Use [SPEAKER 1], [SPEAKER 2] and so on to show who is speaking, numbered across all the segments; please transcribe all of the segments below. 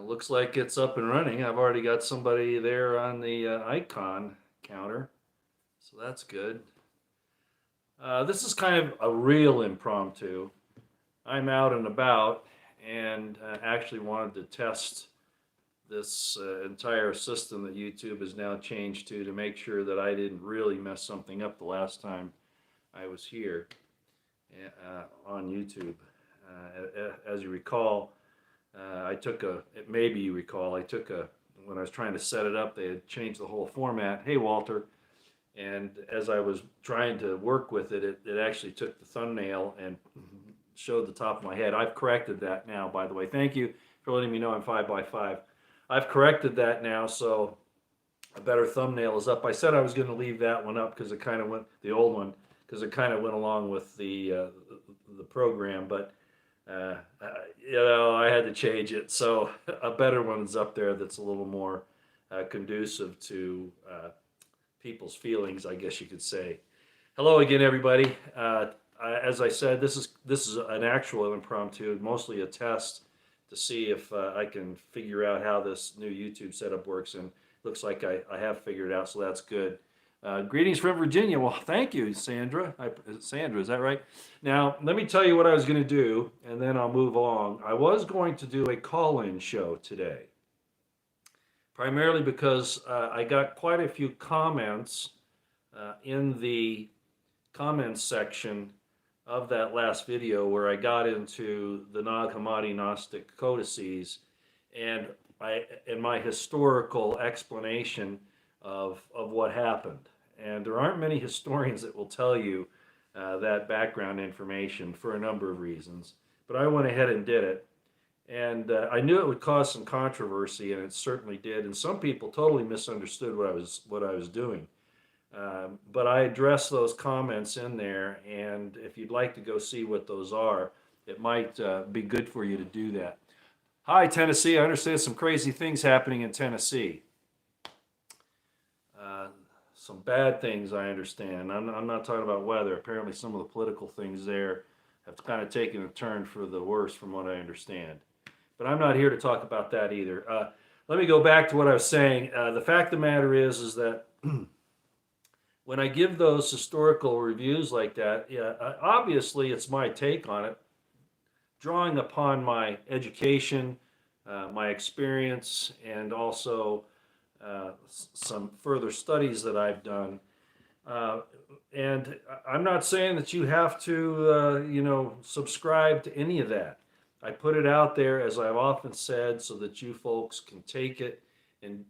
[SPEAKER 1] Looks like it's up and running. I've already got somebody there on the icon counter, so that's good. This is kind of a real impromptu. I'm out and about and actually wanted to test this entire system that YouTube has now changed to make sure that I didn't really mess something up the last time I was here on YouTube. As you recall, maybe you recall, when I was trying to set it up, they had changed the whole format. Hey, Walter. And as I was trying to work with it, it actually took the thumbnail and showed the top of my head. I've corrected that now, by the way. Thank you for letting me know I'm 5x5. I've corrected that now, so a better thumbnail is up. I said I was going to leave that one up because it kind of went, the old one, because it kind of went along with the program, but I had to change it. So a better one's up there that's a little more conducive to people's feelings, I guess you could say. Hello again, everybody. As I said, this is an actual impromptu, mostly a test to see if I can figure out how this new YouTube setup works, and looks like I have figured it out, so that's good. Greetings from Virginia. Well, thank you, Sandra. Sandra, is that right? Now, let me tell you what I was going to do, and then I'll move along. I was going to do a call-in show today, primarily because I got quite a few comments in the comments section of that last video where I got into the Nag Hammadi Gnostic codices and my historical explanation of what happened. And there aren't many historians that will tell you that background information for a number of reasons. But I went ahead and did it. And I knew it would cause some controversy, and it certainly did. And some people totally misunderstood what I was doing. But I addressed those comments in there, and if you'd like to go see what those are, it might be good for you to do that. Hi, Tennessee. I understand some crazy things happening in Tennessee. Some bad things, I understand. I'm not talking about weather. Apparently some of the political things there have kind of taken a turn for the worse from what I understand. But I'm not here to talk about that either. Let me go back to what I was saying. The fact of the matter is that when I give those historical reviews like that, yeah, obviously it's my take on it, drawing upon my education, my experience, and also some further studies that I've done. And I'm not saying that you have to, subscribe to any of that. I put it out there, as I've often said, so that you folks can take it and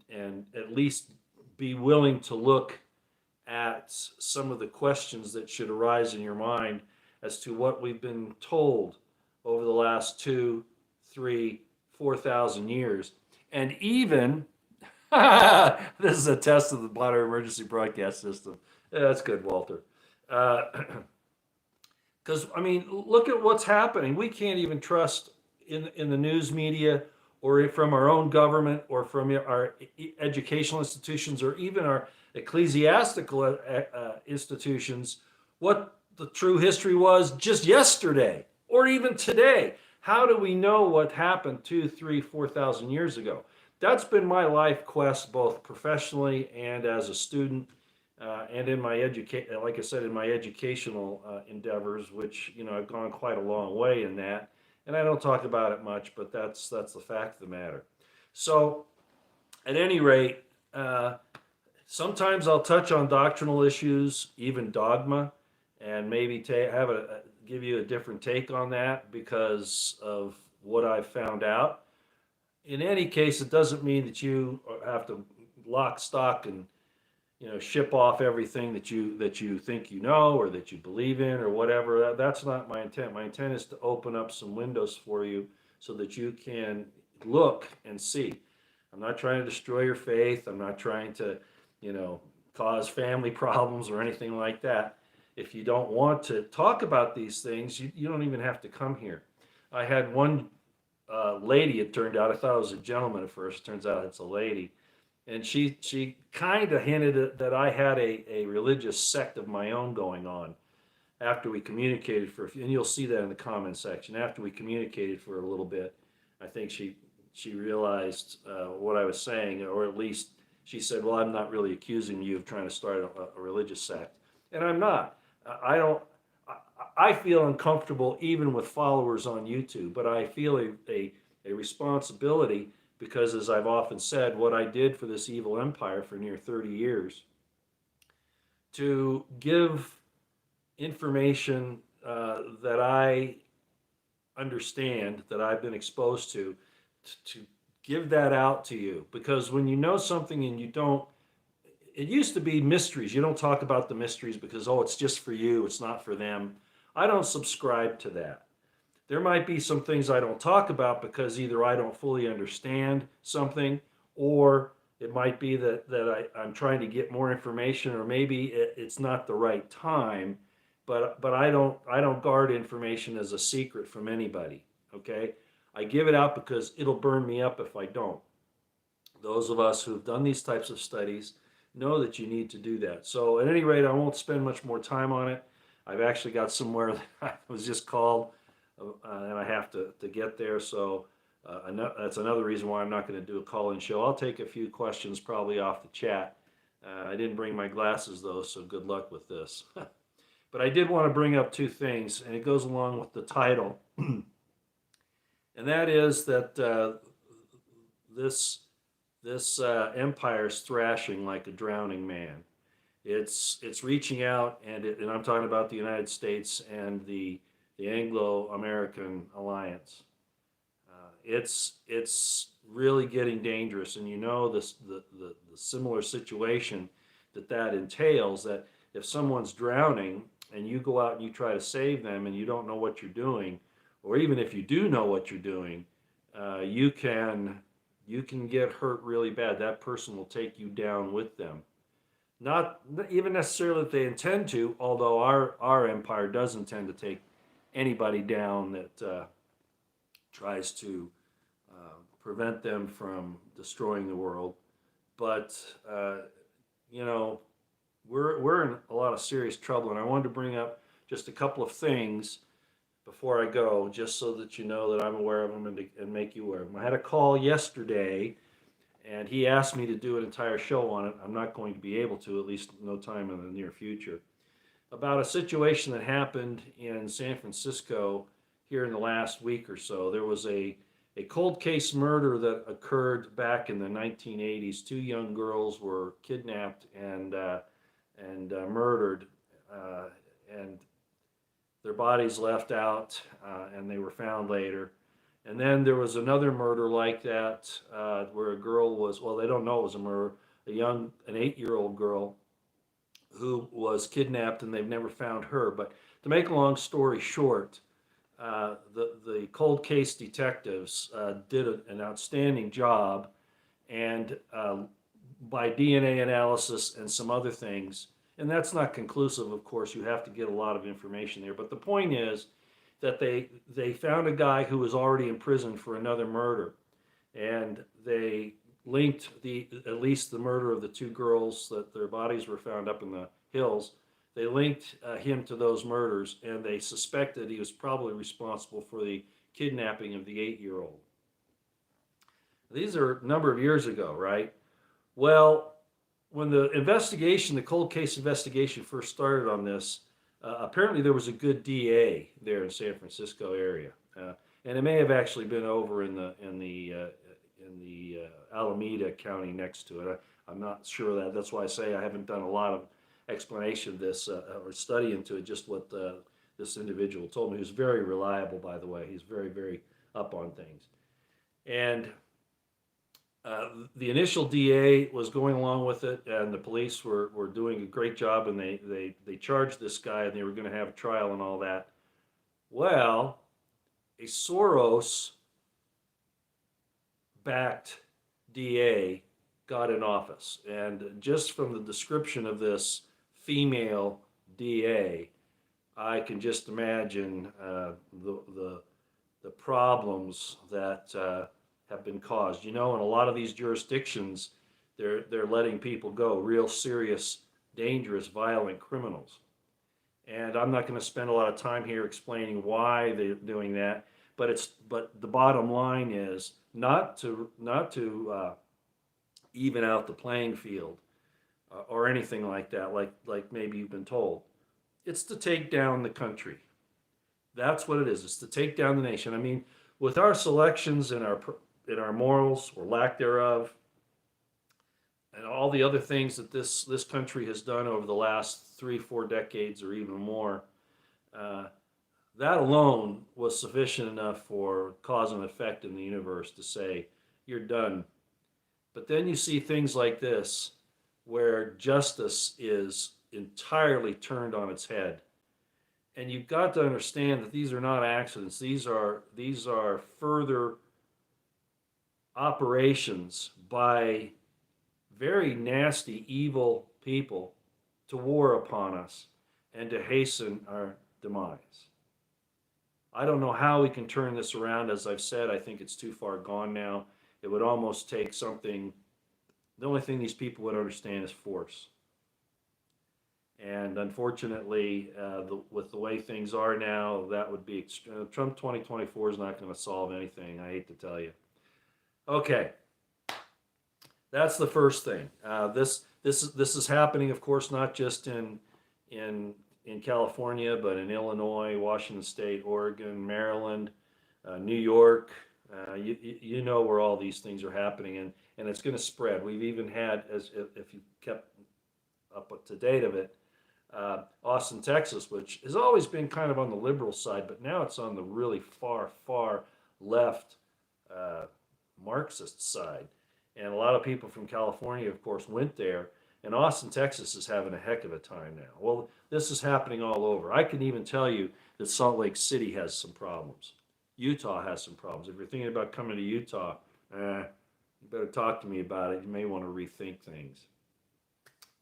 [SPEAKER 1] at least be willing to look at some of the questions that should arise in your mind as to what we've been told over the last 2, 3, 4,000 years. And even, this is a test of the bladder emergency broadcast system. Yeah, that's good, Walter. Because, look at what's happening. We can't even trust in the news media or from our own government or from our educational institutions or even our ecclesiastical institutions what the true history was just yesterday or even today. How do we know what happened 2, 3, 4,000 years ago? That's been my life quest, both professionally and as a student, and in my like I said, in my educational endeavors, which I've gone quite a long way in that, and I don't talk about it much, but that's the fact of the matter. So, at any rate, sometimes I'll touch on doctrinal issues, even dogma, and maybe give you a different take on that because of what I've found out. In any case, it doesn't mean that you have to lock stock and ship off everything that you think or that you believe in or whatever. That's not my intent. My intent is to open up some windows for you so that you can look and see. I'm not trying to destroy your faith. I'm not trying to cause family problems or anything like that. If you don't want to talk about these things, you don't even have to come here. I had one lady, it turned out. I thought it was a gentleman at first. It turns out it's a lady. And she kind of hinted that I had a religious sect of my own going on after we communicated for a few, and you'll see that in the comment section. After we communicated for a little bit, I think she she realized what I was saying, or at least she said, "Well, I'm not really accusing you of trying to start a religious sect," and I'm not. I don't. I feel uncomfortable even with followers on YouTube, but I feel a responsibility because, as I've often said, what I did for this evil empire for near 30 years to give information that I understand, that I've been exposed to give that out to you. Because when you know something and you don't, it used to be mysteries. You don't talk about the mysteries because, oh, it's just for you, it's not for them. I don't subscribe to that. There might be some things I don't talk about because either I don't fully understand something, or it might be that I'm trying to get more information, or maybe it's not the right time. But I don't guard information as a secret from anybody. Okay, I give it out because it'll burn me up if I don't. Those of us who've done these types of studies know that you need to do that. So at any rate, I won't spend much more time on it. I've actually got somewhere that I was just called, and I have to get there. So that's another reason why I'm not going to do a call-in show. I'll take a few questions probably off the chat. I didn't bring my glasses though, so good luck with this. But I did want to bring up two things, and it goes along with the title, and that is that this empire is thrashing like a drowning man. It's reaching out, and I'm talking about the United States and the Anglo-American alliance. It's really getting dangerous, and you know the similar situation that entails. That if someone's drowning and you go out and you try to save them and you don't know what you're doing, or even if you do know what you're doing, you can get hurt really bad. That person will take you down with them. Not even necessarily that they intend to, although our empire does intend to take anybody down that tries to prevent them from destroying the world. But you know, we're in a lot of serious trouble, and I wanted to bring up just a couple of things before I go, just so that you know that I'm aware of them, and make you aware of them. I had a call yesterday, and he asked me to do an entire show on it. I'm not going to be able to, at least no time in the near future, about a situation that happened in San Francisco here in the last week or so. There was a cold case murder that occurred back in the 1980s. Two young girls were kidnapped and murdered, and their bodies left out, and they were found later. And then there was another murder like that, where a girl was, well, they don't know it was a murder, an 8-year-old girl who was kidnapped, and they've never found her. But to make a long story short, the cold case detectives did an outstanding job, and by DNA analysis and some other things, and that's not conclusive, of course, you have to get a lot of information there. But the point is that they found a guy who was already in prison for another murder, and they linked at least the murder of the two girls that their bodies were found up in the hills. They linked him to those murders, and they suspected he was probably responsible for the kidnapping of the 8-year-old. These are a number of years ago, right? Well, when the cold case investigation first started on this, apparently there was a good DA there in San Francisco area, and it may have actually been over in the Alameda County next to it. I'm not sure of that. That's why I say I haven't done a lot of explanation of this or study into it. Just what this individual told me. He was very reliable, by the way. He's very, very up on things, and the initial DA was going along with it, and the police were doing a great job, and they charged this guy, and they were going to have a trial and all that. Well, a Soros-backed DA got in office, and just from the description of this female DA, I can just imagine the problems that have been caused. You know, in a lot of these jurisdictions, they're letting people go, real serious, dangerous, violent criminals. And I'm not going to spend a lot of time here explaining why they're doing that, but the bottom line is not to even out the playing field or anything like that, like maybe you've been told. It's to take down the country. That's what it is. It's to take down the nation. I mean, with our selections and our morals or lack thereof, and all the other things that this country has done over the last 3 4 decades or even more, uh, that alone was sufficient enough for cause and effect in the universe to say you're done. But then you see things like this, where justice is entirely turned on its head. And you've got to understand that these are not accidents. These are further operations by very nasty, evil people to war upon us and to hasten our demise. I don't know how we can turn this around. As I've said, I think it's too far gone now. It would almost take something, the only thing these people would understand is force. And unfortunately, with the way things are now, that would be Trump 2024 is not going to solve anything. I hate to tell you. Okay, that's the first thing. This is happening, of course, not just in California, but in Illinois, Washington State, Oregon, Maryland, New York. You know where all these things are happening, and it's going to spread. We've even had, as if you kept up to date of it, Austin, Texas, which has always been kind of on the liberal side, but now it's on the really far, far left Marxist side. And a lot of people from California, of course, went there. And Austin, Texas is having a heck of a time now. Well, this is happening all over. I can even tell you that Salt Lake City has some problems. Utah has some problems. If you're thinking about coming to Utah, you better talk to me about it. You may want to rethink things.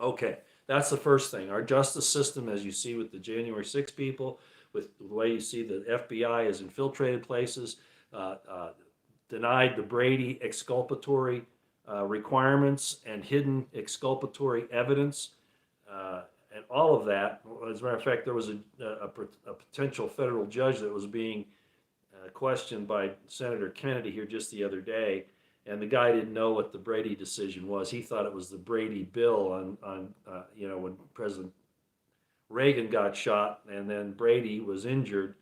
[SPEAKER 1] Okay, that's the first thing. Our justice system, as you see with the January 6 people, with the way you see the FBI has infiltrated places, denied the Brady exculpatory requirements and hidden exculpatory evidence, and all of that. As a matter of fact, there was a potential federal judge that was being questioned by Senator Kennedy here just the other day, and the guy didn't know what the Brady decision was. He thought it was the Brady bill on when President Reagan got shot, and then Brady was injured,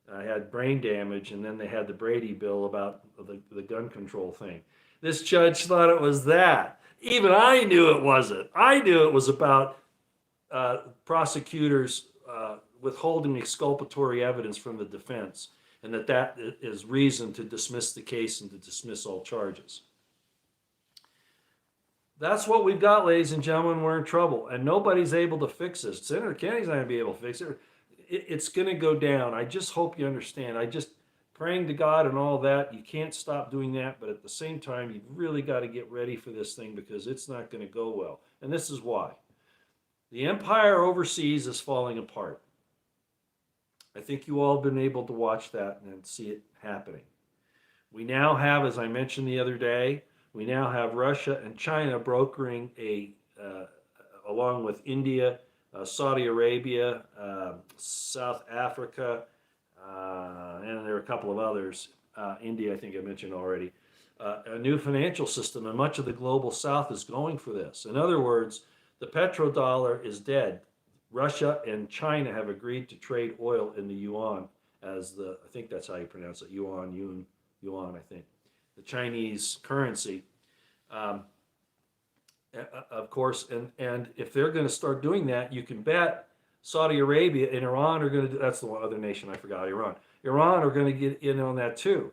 [SPEAKER 1] had brain damage, and then they had the Brady bill about the gun control thing. This judge thought it was that. Even I knew it wasn't. I knew it was about prosecutors withholding exculpatory evidence from the defense, and that is reason to dismiss the case and to dismiss all charges. That's what we've got, ladies and gentlemen. We're in trouble, and nobody's able to fix this. Senator Kennedy's not going to be able to fix it. It's going to go down. I just hope you understand. Praying to God and all that, you can't stop doing that, but at the same time, you've really got to get ready for this thing because it's not going to go well. And this is why. The empire overseas is falling apart. I think you all have been able to watch that and see it happening. We now have, as I mentioned the other day, we now have Russia and China brokering along with India, Saudi Arabia, South Africa, and there are a couple of others. India, I think I mentioned already. A new financial system, and much of the global south is going for this. In other words, the petrodollar is dead. Russia and China have agreed to trade oil in the yuan, I think that's how you pronounce it, yuan, I think. The Chinese currency. Of course, and if they're going to start doing that, you can bet Saudi Arabia and Iran are going to do, that's the one other nation I forgot, Iran. Iran are going to get in on that too.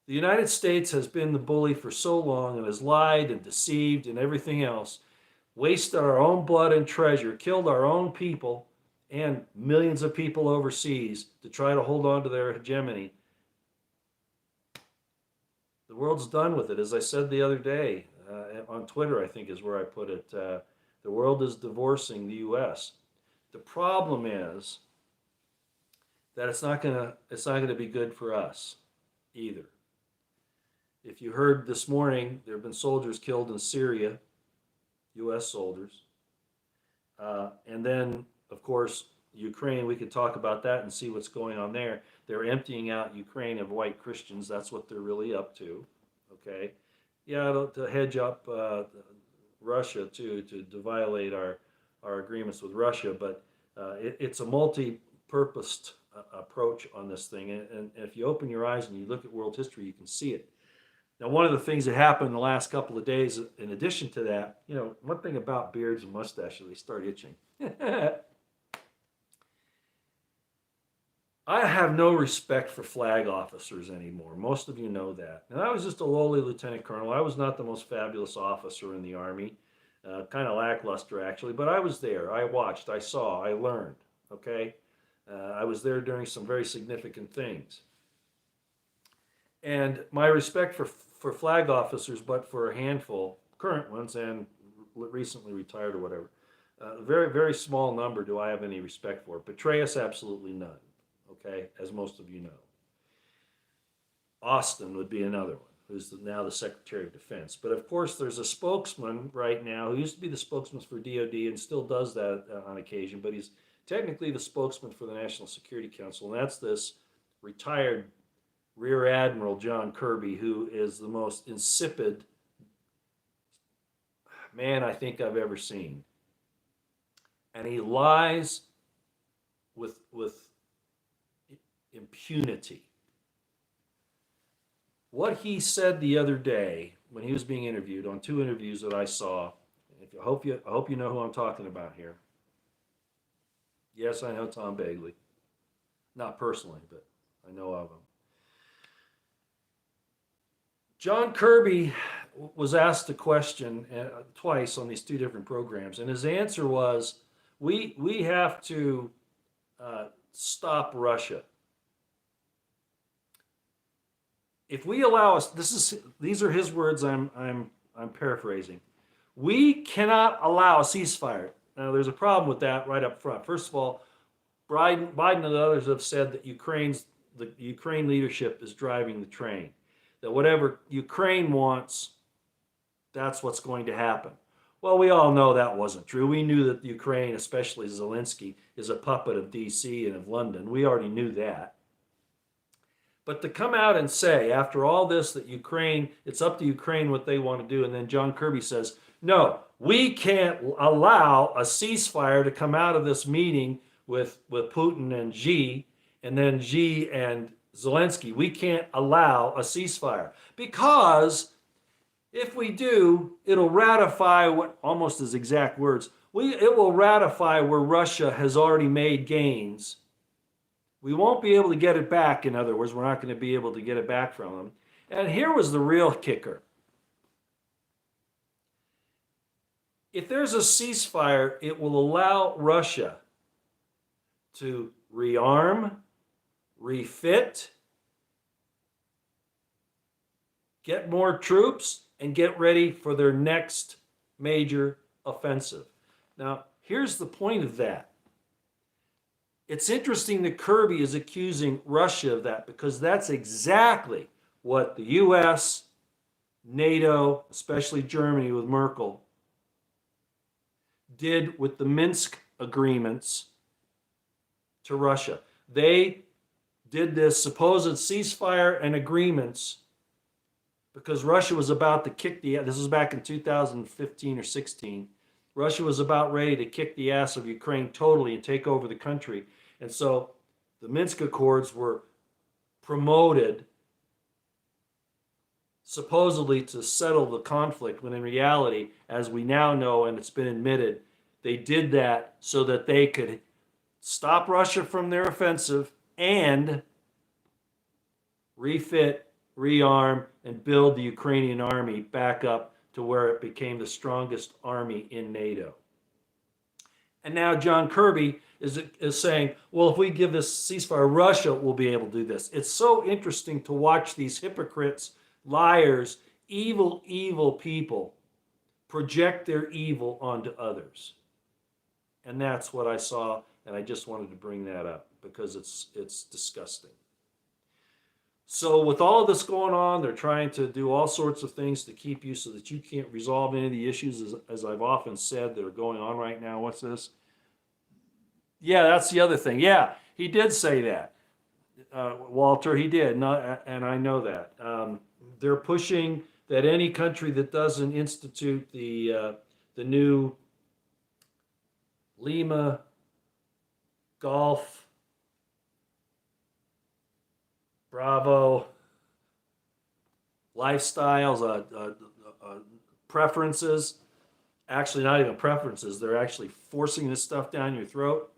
[SPEAKER 1] The United States has been the bully for so long and has lied and deceived and everything else, wasted our own blood and treasure, killed our own people and millions of people overseas to try to hold on to their hegemony. The world's done with it. As I said the other day on Twitter, I think is where I put it, the world is divorcing the U.S. The problem is that it's not gonna be good for us either. If you heard this morning, there have been soldiers killed in Syria, U.S. soldiers, and then of course Ukraine. We could talk about that and see what's going on there. They're emptying out Ukraine of white Christians. That's what they're really up to. Okay, yeah, to hedge up Russia to violate our agreements with Russia, but it's a multi-purposed approach on this thing, and if you open your eyes and you look at world history, you can see it. Now, one of the things that happened in the last couple of days, in addition to that, one thing about beards and mustaches, they start itching. I have no respect for flag officers anymore. Most of you know that. And I was just a lowly lieutenant colonel. I was not the most fabulous officer in the Army, kind of lackluster actually, but I was there. I watched, I saw, I learned, okay? I was there during some very significant things. And my respect for flag officers, but for a handful, current ones and recently retired or whatever, very, very small number do I have any respect for. Petraeus, absolutely none. Okay, as most of you know. Austin would be another one, who's now the Secretary of Defense. But of course, there's a spokesman right now who used to be the spokesman for DOD and still does that on occasion, but he's technically the spokesman for the National Security Council, and that's this retired Rear Admiral John Kirby, who is the most insipid man I think I've ever seen. And he lies with impunity. What he said the other day when he was being interviewed on 2 interviews that I saw, I hope you know who I'm talking about here. Yes, I know Tom Bagley. Not personally, but I know of him. John Kirby was asked a question twice on these 2 different programs, and his answer was, we have to stop Russia. If we allow us, these are his words. I'm paraphrasing. We cannot allow a ceasefire. Now, there's a problem with that right up front. First of all, Biden and others have said that the Ukraine leadership is driving the train. That whatever Ukraine wants, that's what's going to happen. Well, we all know that wasn't true. We knew that Ukraine, especially Zelensky, is a puppet of D.C. and of London. We already knew that. But to come out and say, after all this, that Ukraine, it's up to Ukraine what they want to do, and then John Kirby says, no, we can't allow a ceasefire to come out of this meeting with Putin and Xi, and then Xi and Zelensky. We can't allow a ceasefire because if we do, it'll ratify what, almost his exact words, it will ratify where Russia has already made gains. We won't be able to get it back. In other words, we're not going to be able to get it back from them. And here was the real kicker. If there's a ceasefire, it will allow Russia to rearm, refit, get more troops, and get ready for their next major offensive. Now, here's the point of that. It's interesting that Kirby is accusing Russia of that because that's exactly what the U.S., NATO, especially Germany with Merkel, did with the Minsk agreements to Russia. They did this supposed ceasefire and agreements because Russia was about to kick this was back in 2015 or 16. Russia was about ready to kick the ass of Ukraine totally and take over the country. And so the Minsk Accords were promoted supposedly to settle the conflict, when in reality, as we now know and it's been admitted, they did that so that they could stop Russia from their offensive and refit, rearm, and build the Ukrainian army back up to where it became the strongest army in NATO. And now John Kirby is saying, well, if we give this ceasefire, Russia will be able to do this. It's so interesting to watch these hypocrites, liars, evil, evil people project their evil onto others. And that's what I saw, and I just wanted to bring that up because it's disgusting. So with all of this going on, they're trying to do all sorts of things to keep you so that you can't resolve any of the issues, as I've often said, that are going on right now. What's this? Yeah, that's the other thing. Yeah, he did say that. Walter, he did, and I know that. they're pushing that any country that doesn't institute the new Lima Golf Bravo lifestyles, preferences, actually not even preferences, they're actually forcing this stuff down your throat.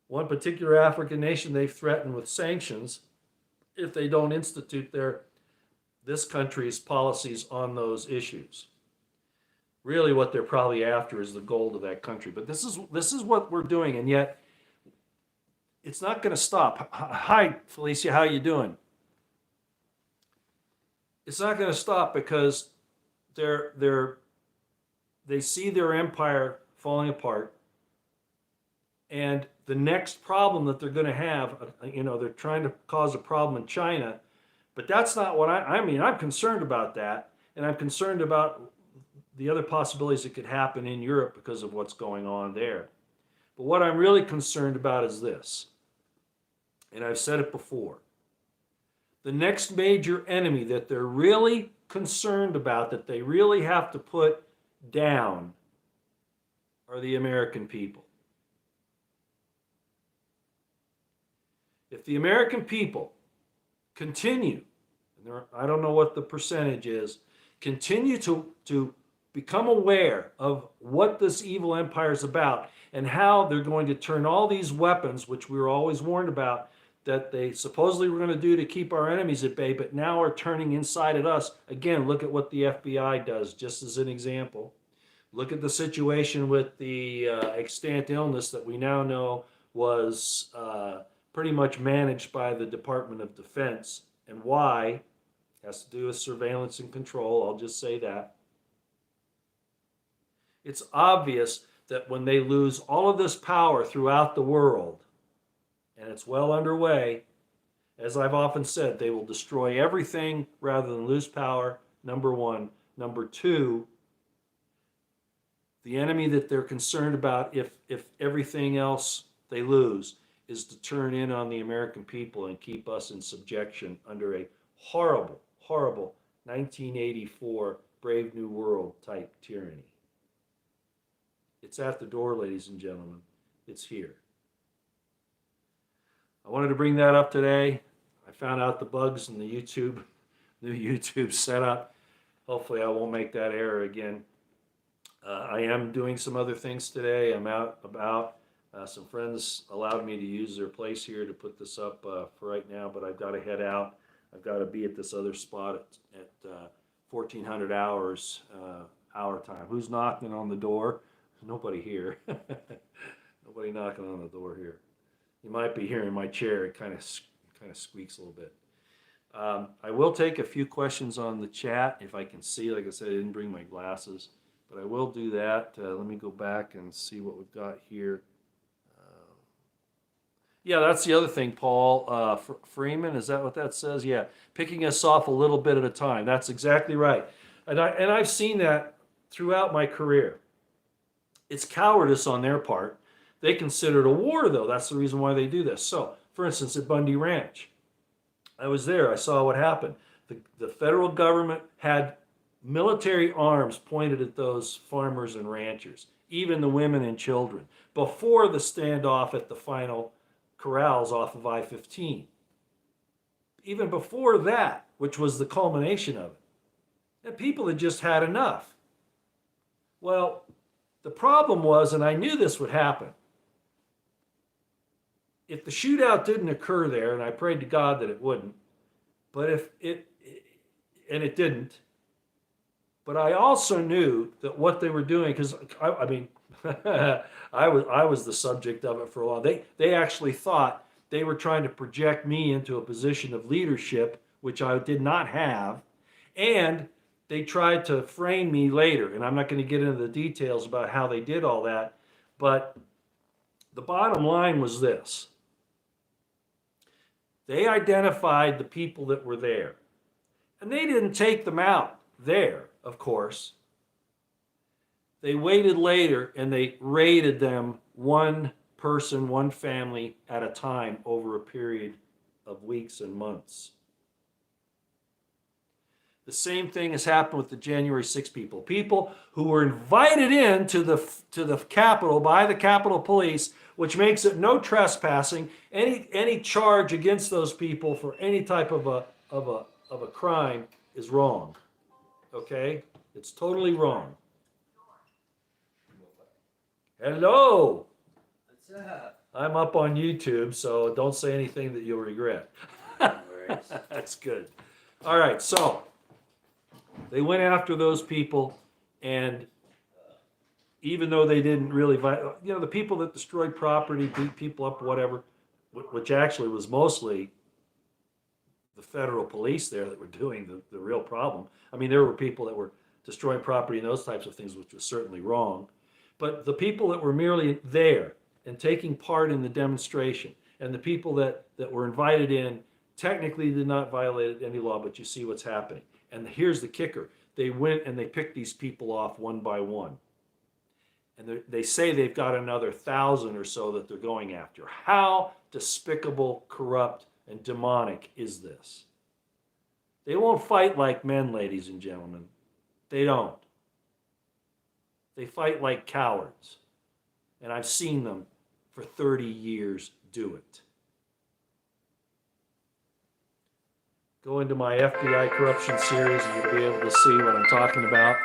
[SPEAKER 1] One particular African nation they've threatened with sanctions if they don't institute this country's policies on those issues. Really what they're probably after is the gold of that country. But this is what we're doing, and yet it's not going to stop. Hi, Felicia, how you doing? It's not going to stop because they see their empire falling apart, and the next problem that they're going to have, they're trying to cause a problem in China, but that's not what I mean. I'm concerned about that, and I'm concerned about the other possibilities that could happen in Europe because of what's going on there. But what I'm really concerned about is this, and I've said it before. The next major enemy that they're really concerned about, that they really have to put down, are the American people. If the American people continue, and I don't know what the percentage is, continue to become aware of what this evil empire is about and how they're going to turn all these weapons, which we were always warned about, that they supposedly were going to do to keep our enemies at bay, but now are turning inside at us. Again, look at what the FBI does, just as an example. Look at the situation with the extant illness that we now know was pretty much managed by the Department of Defense. And why? It has to do with surveillance and control. I'll just say that. It's obvious that when they lose all of this power throughout the world, and it's well underway, as I've often said, they will destroy everything rather than lose power, number one. Number two, the enemy that they're concerned about, if everything else they lose, is to turn in on the American people and keep us in subjection under a horrible, horrible 1984 Brave New World type tyranny. It's at the door, ladies and gentlemen. It's here. I wanted to bring that up today. I found out the bugs in the new YouTube setup. Hopefully I won't make that error again. I am doing some other things today. I'm out about. Some friends allowed me to use their place here to put this up for right now, but I've got to head out. I've got to be at this other spot at 1400 hours, hour time. Who's knocking on the door? Nobody here. Nobody knocking on the door here. You might be hearing my chair. It kind of squeaks a little bit. I will take a few questions on the chat if I can see. Like I said, I didn't bring my glasses, but I will do that. Let me go back and see what we've got here. Yeah, that's the other thing, Paul. Freeman, is that what that says? Yeah, picking us off a little bit at a time. That's exactly right. And I've seen that throughout my career. It's cowardice on their part. They consider it a war, though. That's the reason why they do this. So, for instance, at Bundy Ranch, I was there. I saw what happened. The federal government had military arms pointed at those farmers and ranchers, even the women and children, before the standoff at the final corrals off of I-15. Even before that, which was the culmination of it. And people had just had enough. Well, the problem was, and I knew this would happen, if the shootout didn't occur there, and I prayed to God that it wouldn't, but and it didn't, but I also knew that what they were doing, because I mean, I was the subject of it for a while. They actually thought they were trying to project me into a position of leadership, which I did not have, and they tried to frame me later. And I'm not going to get into the details about how they did all that, but the bottom line was this. They identified the people that were there, and they didn't take them out there, of course. They waited later and they raided them one person, one family at a time over a period of weeks and months. The same thing has happened with the January 6 people. People who were invited in to the Capitol by the Capitol Police, which makes it no trespassing. Any charge against those people for any type of a crime is wrong. Okay? It's totally wrong. Hello.
[SPEAKER 2] What's up?
[SPEAKER 1] I'm up on YouTube, so don't say anything that you'll regret.
[SPEAKER 2] No worries.
[SPEAKER 1] That's good. All right, so they went after those people, and even though they didn't really, the people that destroyed property, beat people up, whatever, which actually was mostly the federal police there that were doing the real problem. I mean, there were people that were destroying property and those types of things, which was certainly wrong. But the people that were merely there and taking part in the demonstration, and the people that were invited in, technically did not violate any law, but you see what's happening. And here's the kicker. They went and they picked these people off one by one. And they say they've got another 1,000 or so that they're going after. How despicable, corrupt, and demonic is this? They won't fight like men, ladies and gentlemen. They don't. They fight like cowards. And I've seen them for 30 years do it. Go into my FBI corruption series and you'll be able to see what I'm talking about.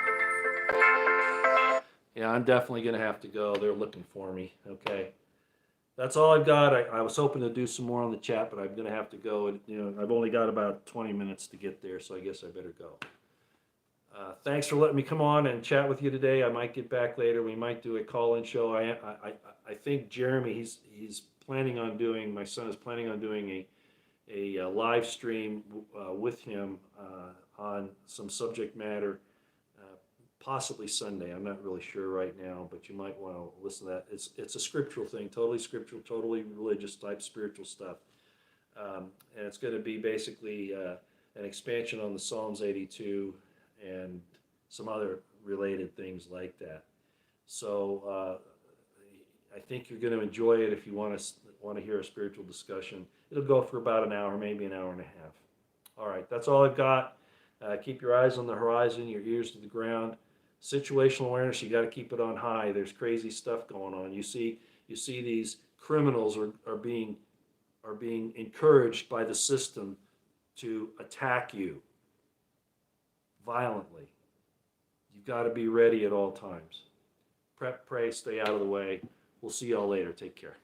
[SPEAKER 1] Yeah, I'm definitely going to have to go. They're looking for me. Okay. That's all I've got. I was hoping to do some more on the chat, but I'm going to have to go. And, I've only got about 20 minutes to get there, so I guess I better go. Thanks for letting me come on and chat with you today. I might get back later. We might do a call-in show. I think Jeremy, he's planning on doing, my son is planning on doing a live stream with him on some subject matter, possibly Sunday. I'm not really sure right now, but you might want to listen to that. It's a scriptural thing, totally scriptural, totally religious type spiritual stuff. And it's going to be basically an expansion on the Psalms 82 and some other related things like that. So I think you're going to enjoy it if you want to hear a spiritual discussion. It'll go for about an hour, maybe an hour and a half. All right, that's all I've got. Keep your eyes on the horizon, your ears to the ground. Situational awareness, you got to keep it on high. There's crazy stuff going on. You see these criminals are being encouraged by the system to attack you violently. You've got to be ready at all times. Prep, pray, stay out of the way. We'll see y'all later. Take care.